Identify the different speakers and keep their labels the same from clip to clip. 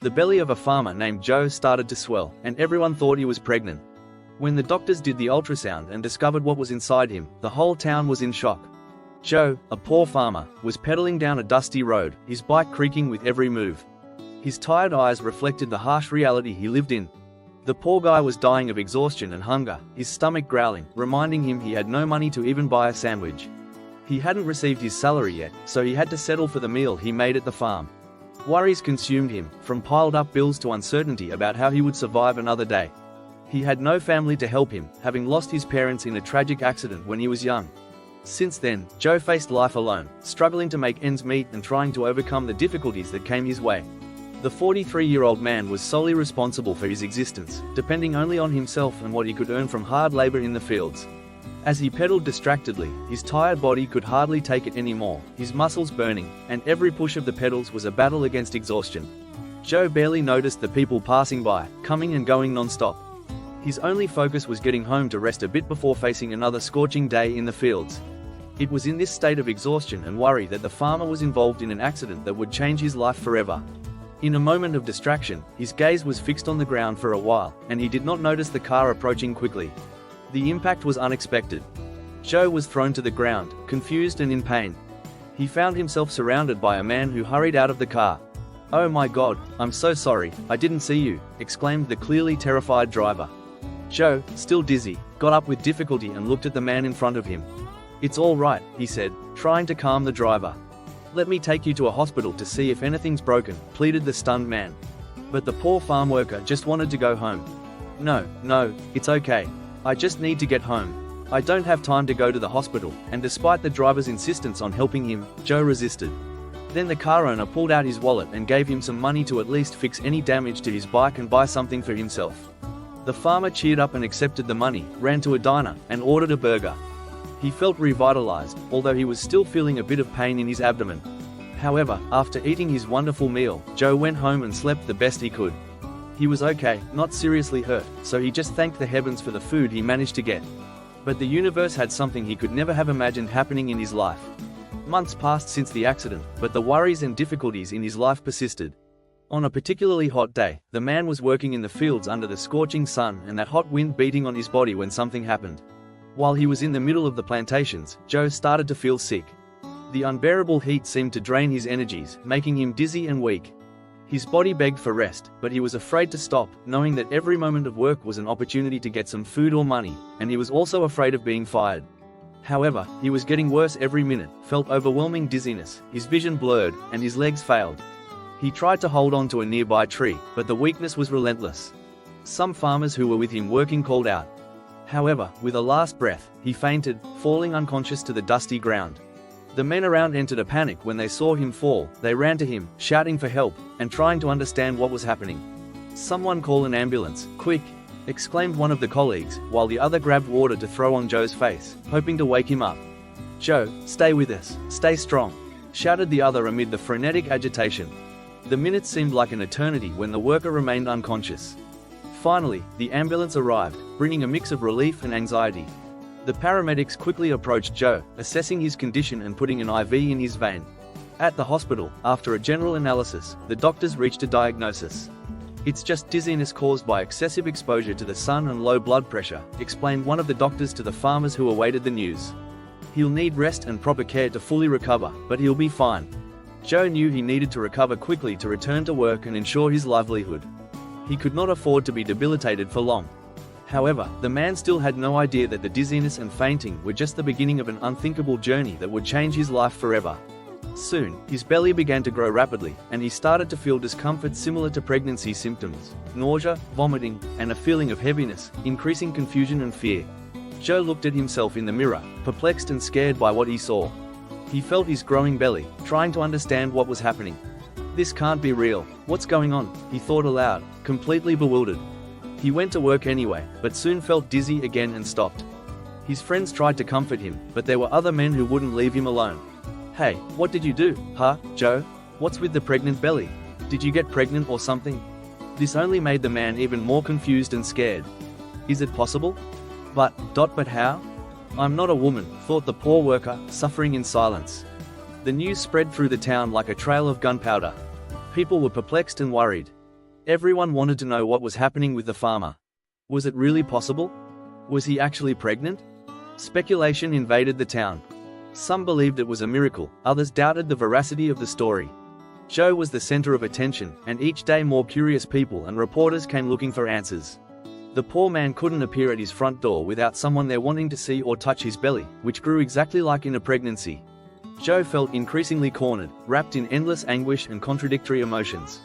Speaker 1: The belly of a farmer named Joe started to swell, and everyone thought he was pregnant. When the doctors did the ultrasound and discovered what was inside him, the whole town was in shock. Joe, a poor farmer, was pedaling down a dusty road, his bike creaking with every move. His tired eyes reflected the harsh reality he lived in. The poor guy was dying of exhaustion and hunger, his stomach growling, reminding him he had no money to even buy a sandwich. He hadn't received his salary yet, so he had to settle for the meal he made at the farm. Worries consumed him, from piled-up bills to uncertainty about how he would survive another day. He had no family to help him, having lost his parents in a tragic accident when he was young. Since then, Joe faced life alone, struggling to make ends meet and trying to overcome the difficulties that came his way. The 43-year-old man was solely responsible for his existence, depending only on himself and what he could earn from hard labor in the fields. As he pedaled distractedly, his tired body could hardly take it anymore, his muscles burning, and every push of the pedals was a battle against exhaustion. Joe barely noticed the people passing by, coming and going non-stop. His only focus was getting home to rest a bit before facing another scorching day in the fields. It was in this state of exhaustion and worry that the farmer was involved in an accident that would change his life forever. In a moment of distraction, his gaze was fixed on the ground for a while, and he did not notice the car approaching quickly. The impact was unexpected. Joe was thrown to the ground, confused and in pain. He found himself surrounded by a man who hurried out of the car. "Oh my God, I'm so sorry, I didn't see you," exclaimed the clearly terrified driver. Joe, still dizzy, got up with difficulty and looked at the man in front of him. "It's all right," he said, trying to calm the driver. "Let me take you to a hospital to see if anything's broken," pleaded the stunned man. But the poor farm worker just wanted to go home. No, it's okay. I just need to get home. I don't have time to go to the hospital," and despite the driver's insistence on helping him, Joe resisted. Then the car owner pulled out his wallet and gave him some money to at least fix any damage to his bike and buy something for himself. The farmer cheered up and accepted the money, ran to a diner, and ordered a burger. He felt revitalized, although he was still feeling a bit of pain in his abdomen. However, after eating his wonderful meal, Joe went home and slept the best he could. He was okay, not seriously hurt, so he just thanked the heavens for the food he managed to get. But the universe had something he could never have imagined happening in his life. Months passed since the accident, but the worries and difficulties in his life persisted. On a particularly hot day, the man was working in the fields under the scorching sun and that hot wind beating on his body when something happened. While he was in the middle of the plantations, Joe started to feel sick. The unbearable heat seemed to drain his energies, making him dizzy and weak. His body begged for rest, but he was afraid to stop, knowing that every moment of work was an opportunity to get some food or money, and he was also afraid of being fired. However, he was getting worse every minute, felt overwhelming dizziness, his vision blurred, and his legs failed. He tried to hold on to a nearby tree, but the weakness was relentless. Some farmers who were with him working called out. However, with a last breath, he fainted, falling unconscious to the dusty ground. The men around entered a panic when they saw him fall. They ran to him, shouting for help, and trying to understand what was happening. "Someone call an ambulance, quick!" exclaimed one of the colleagues, while the other grabbed water to throw on Joe's face, hoping to wake him up. "Joe, stay with us, stay strong," shouted the other amid the frenetic agitation. The minutes seemed like an eternity when the worker remained unconscious. Finally, the ambulance arrived, bringing a mix of relief and anxiety. The paramedics quickly approached Joe, assessing his condition and putting an IV in his vein. At the hospital, after a general analysis, the doctors reached a diagnosis. "It's just dizziness caused by excessive exposure to the sun and low blood pressure," explained one of the doctors to the farmers who awaited the news. "He'll need rest and proper care to fully recover, but he'll be fine." Joe knew he needed to recover quickly to return to work and ensure his livelihood. He could not afford to be debilitated for long. However, the man still had no idea that the dizziness and fainting were just the beginning of an unthinkable journey that would change his life forever. Soon, his belly began to grow rapidly, and he started to feel discomfort similar to pregnancy symptoms: nausea, vomiting, and a feeling of heaviness, increasing confusion and fear. Joe looked at himself in the mirror, perplexed and scared by what he saw. He felt his growing belly, trying to understand what was happening. "This can't be real. What's going on?" he thought aloud, completely bewildered. He went to work anyway, but soon felt dizzy again and stopped. His friends tried to comfort him, but there were other men who wouldn't leave him alone. "Hey, what did you do, huh, Joe? What's with the pregnant belly? Did you get pregnant or something?" This only made the man even more confused and scared. Is it possible? But how? "I'm not a woman," thought the poor worker, suffering in silence. The news spread through the town like a trail of gunpowder. People were perplexed and worried. Everyone wanted to know what was happening with the farmer. Was it really possible? Was he actually pregnant? Speculation invaded the town. Some believed it was a miracle, others doubted the veracity of the story. Joe was the center of attention, and each day more curious people and reporters came looking for answers. The poor man couldn't appear at his front door without someone there wanting to see or touch his belly, which grew exactly like in a pregnancy. Joe felt increasingly cornered, wrapped in endless anguish and contradictory emotions.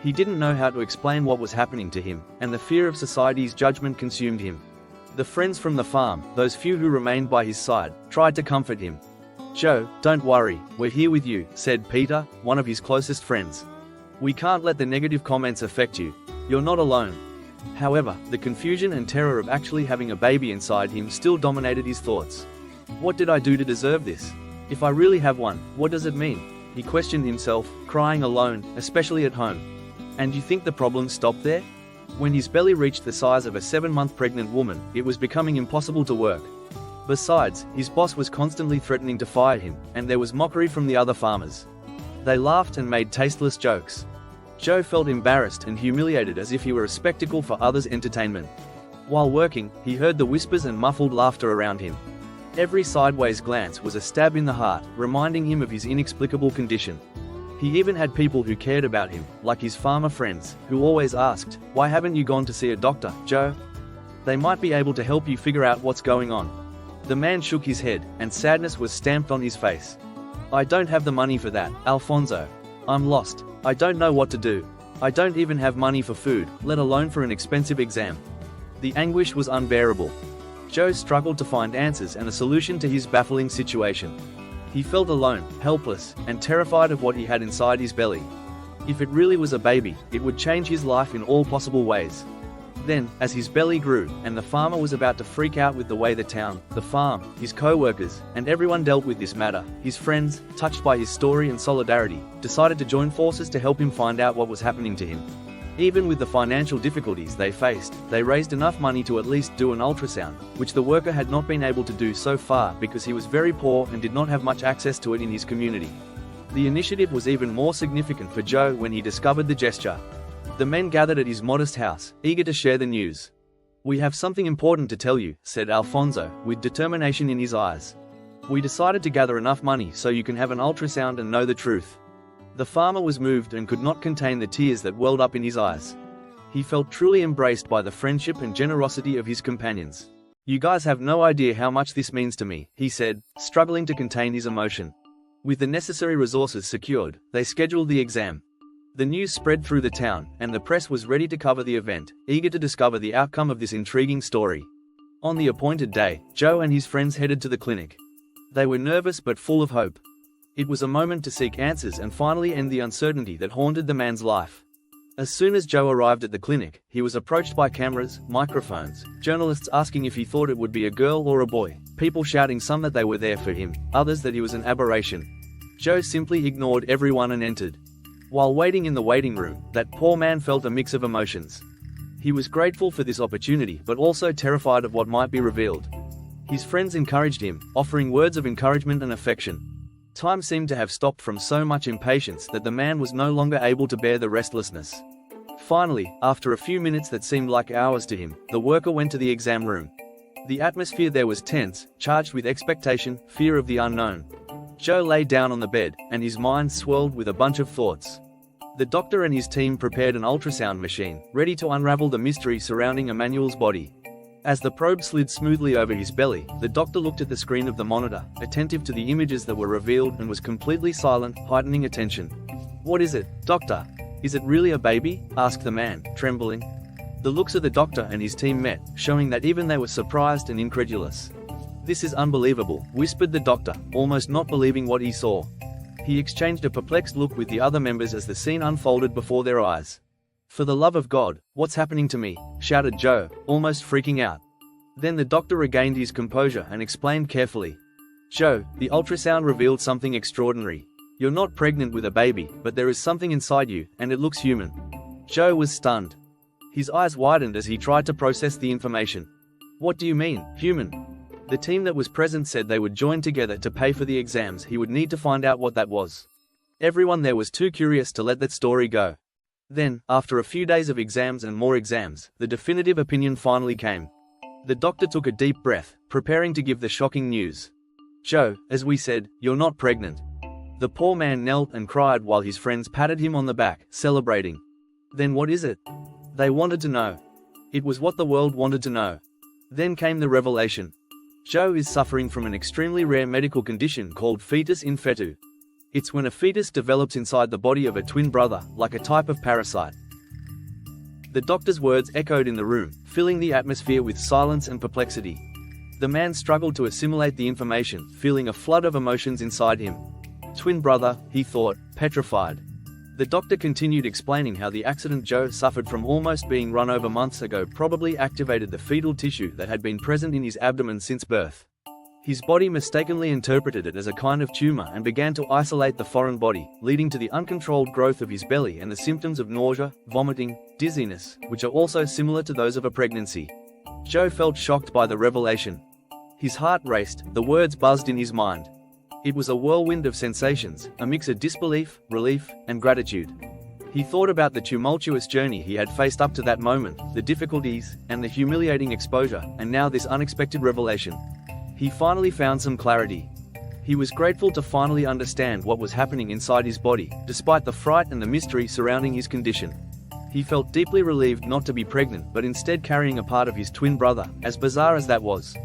Speaker 1: He didn't know how to explain what was happening to him, and the fear of society's judgment consumed him. The friends from the farm, those few who remained by his side, tried to comfort him. "Joe, don't worry, we're here with you," said Peter, one of his closest friends. "We can't let the negative comments affect you. You're not alone." However, the confusion and terror of actually having a baby inside him still dominated his thoughts. What did I do to deserve this? If I really have one, what does it mean? He questioned himself, crying alone, especially at home. And you think the problem stopped there? When his belly reached the size of a 7-month pregnant woman, it was becoming impossible to work. Besides, his boss was constantly threatening to fire him, and there was mockery from the other farmers. They laughed and made tasteless jokes. Joe felt embarrassed and humiliated as if he were a spectacle for others' entertainment. While working, he heard the whispers and muffled laughter around him. Every sideways glance was a stab in the heart, reminding him of his inexplicable condition. He even had people who cared about him, like his farmer friends, who always asked, "Why haven't you gone to see a doctor, Joe? They might be able to help you figure out what's going on." The man shook his head, and sadness was stamped on his face. "I don't have the money for that, Alfonso. I'm lost. I don't know what to do. I don't even have money for food, let alone for an expensive exam." The anguish was unbearable. Joe struggled to find answers and a solution to his baffling situation. He felt alone, helpless, and terrified of what he had inside his belly. If it really was a baby, it would change his life in all possible ways. Then, as his belly grew, and the farmer was about to freak out with the way the town, the farm, his co-workers, and everyone dealt with this matter, his friends, touched by his story and solidarity, decided to join forces to help him find out what was happening to him. Even with the financial difficulties they faced, they raised enough money to at least do an ultrasound, which the worker had not been able to do so far because he was very poor and did not have much access to it in his community. The initiative was even more significant for Joe when he discovered the gesture. The men gathered at his modest house, eager to share the news. "We have something important to tell you," said Alfonso, with determination in his eyes. "We decided to gather enough money so you can have an ultrasound and know the truth." The farmer was moved and could not contain the tears that welled up in his eyes. He felt truly embraced by the friendship and generosity of his companions. "You guys have no idea how much this means to me," he said, struggling to contain his emotion. With the necessary resources secured, they scheduled the exam. The news spread through the town, and the press was ready to cover the event, eager to discover the outcome of this intriguing story. On the appointed day, Joe and his friends headed to the clinic. They were nervous but full of hope. It was a moment to seek answers and finally end the uncertainty that haunted the man's life. As soon as Joe arrived at the clinic, he was approached by cameras, microphones, journalists asking if he thought it would be a girl or a boy, people shouting some that they were there for him, others that he was an aberration. Joe simply ignored everyone and entered. While waiting in the waiting room, that poor man felt a mix of emotions. He was grateful for this opportunity but also terrified of what might be revealed. His friends encouraged him, offering words of encouragement and affection. Time seemed to have stopped from so much impatience that the man was no longer able to bear the restlessness. Finally, after a few minutes that seemed like hours to him, the worker went to the exam room. The atmosphere there was tense, charged with expectation, fear of the unknown. Joe lay down on the bed, and his mind swirled with a bunch of thoughts. The doctor and his team prepared an ultrasound machine, ready to unravel the mystery surrounding Emmanuel's body. As the probe slid smoothly over his belly, the doctor looked at the screen of the monitor, attentive to the images that were revealed, and was completely silent, heightening attention. "What is it, doctor? Is it really a baby?" asked the man, trembling. The looks of the doctor and his team met, showing that even they were surprised and incredulous. "This is unbelievable," whispered the doctor, almost not believing what he saw. He exchanged a perplexed look with the other members as the scene unfolded before their eyes. "For the love of God, what's happening to me?" shouted Joe, almost freaking out. Then the doctor regained his composure and explained carefully. "Joe, the ultrasound revealed something extraordinary. You're not pregnant with a baby, but there is something inside you, and it looks human." Joe was stunned. His eyes widened as he tried to process the information. "What do you mean, human?" The team that was present said they would join together to pay for the exams. He would need to find out what that was. Everyone there was too curious to let that story go. Then, after a few days of exams and more exams, the definitive opinion finally came. The doctor took a deep breath, preparing to give the shocking news. "Joe, as we said, you're not pregnant." The poor man knelt and cried while his friends patted him on the back, celebrating. "Then what is it?" They wanted to know. It was what the world wanted to know. Then came the revelation. Joe is suffering from an extremely rare medical condition called fetus in fetu. It's when a fetus develops inside the body of a twin brother, like a type of parasite. The doctor's words echoed in the room, filling the atmosphere with silence and perplexity. The man struggled to assimilate the information, feeling a flood of emotions inside him. Twin brother, he thought, petrified. The doctor continued explaining how the accident Joe suffered from almost being run over months ago probably activated the fetal tissue that had been present in his abdomen since birth. His body mistakenly interpreted it as a kind of tumor and began to isolate the foreign body, leading to the uncontrolled growth of his belly and the symptoms of nausea, vomiting, dizziness, which are also similar to those of a pregnancy. Joe felt shocked by the revelation. His heart raced, the words buzzed in his mind. It was a whirlwind of sensations, a mix of disbelief, relief, and gratitude. He thought about the tumultuous journey he had faced up to that moment, the difficulties, and the humiliating exposure, and now this unexpected revelation. He finally found some clarity. He was grateful to finally understand what was happening inside his body, despite the fright and the mystery surrounding his condition. He felt deeply relieved not to be pregnant but instead carrying a part of his twin brother, as bizarre as that was.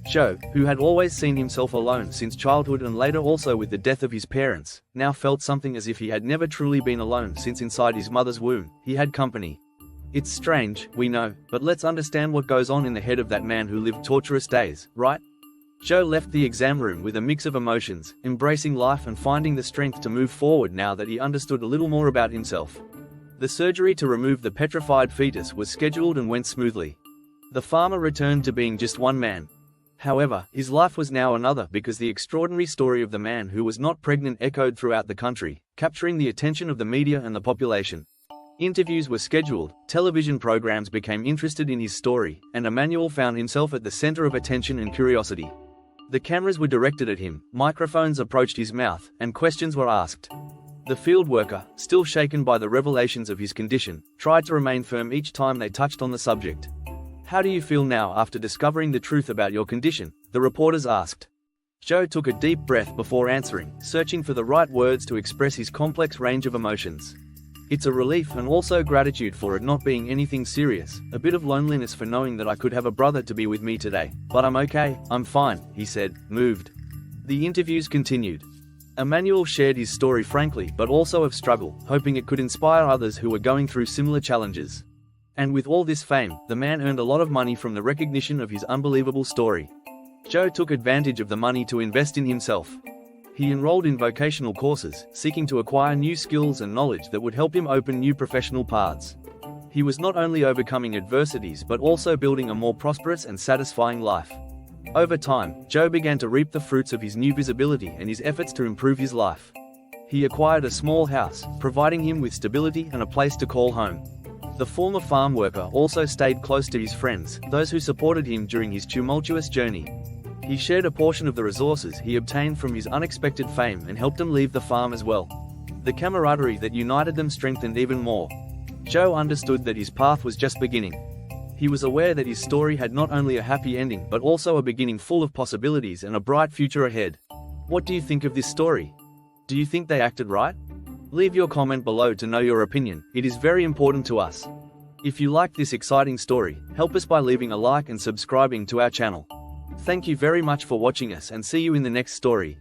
Speaker 1: Joe, who had always seen himself alone since childhood and later also with the death of his parents, now felt something as if he had never truly been alone since inside his mother's womb, he had company. It's strange, we know, but let's understand what goes on in the head of that man who lived torturous days, right? Joe left the exam room with a mix of emotions, embracing life and finding the strength to move forward now that he understood a little more about himself. The surgery to remove the petrified fetus was scheduled and went smoothly. The farmer returned to being just one man. However, his life was now another because the extraordinary story of the man who was not pregnant echoed throughout the country, capturing the attention of the media and the population. Interviews were scheduled, television programs became interested in his story, and Emmanuel found himself at the center of attention and curiosity. The cameras were directed at him, microphones approached his mouth, and questions were asked. The field worker, still shaken by the revelations of his condition, tried to remain firm each time they touched on the subject. "How do you feel now after discovering the truth about your condition?" the reporters asked. Joe took a deep breath before answering, searching for the right words to express his complex range of emotions. "It's a relief and also gratitude for it not being anything serious, a bit of loneliness for knowing that I could have a brother to be with me today, but I'm okay, I'm fine," he said, moved. The interviews continued. Emmanuel shared his story frankly but also of struggle, hoping it could inspire others who were going through similar challenges. And with all this fame, the man earned a lot of money from the recognition of his unbelievable story. Joe took advantage of the money to invest in himself. He enrolled in vocational courses, seeking to acquire new skills and knowledge that would help him open new professional paths. He was not only overcoming adversities but also building a more prosperous and satisfying life. Over time, Joe began to reap the fruits of his new visibility and his efforts to improve his life. He acquired a small house, providing him with stability and a place to call home. The former farm worker also stayed close to his friends, those who supported him during his tumultuous journey. He shared a portion of the resources he obtained from his unexpected fame and helped him leave the farm as well. The camaraderie that united them strengthened even more. Joe understood that his path was just beginning. He was aware that his story had not only a happy ending but also a beginning full of possibilities and a bright future ahead. What do you think of this story? Do you think they acted right? Leave your comment below to know your opinion, it is very important to us. If you like this exciting story, help us by leaving a like and subscribing to our channel. Thank you very much for watching us and see you in the next story.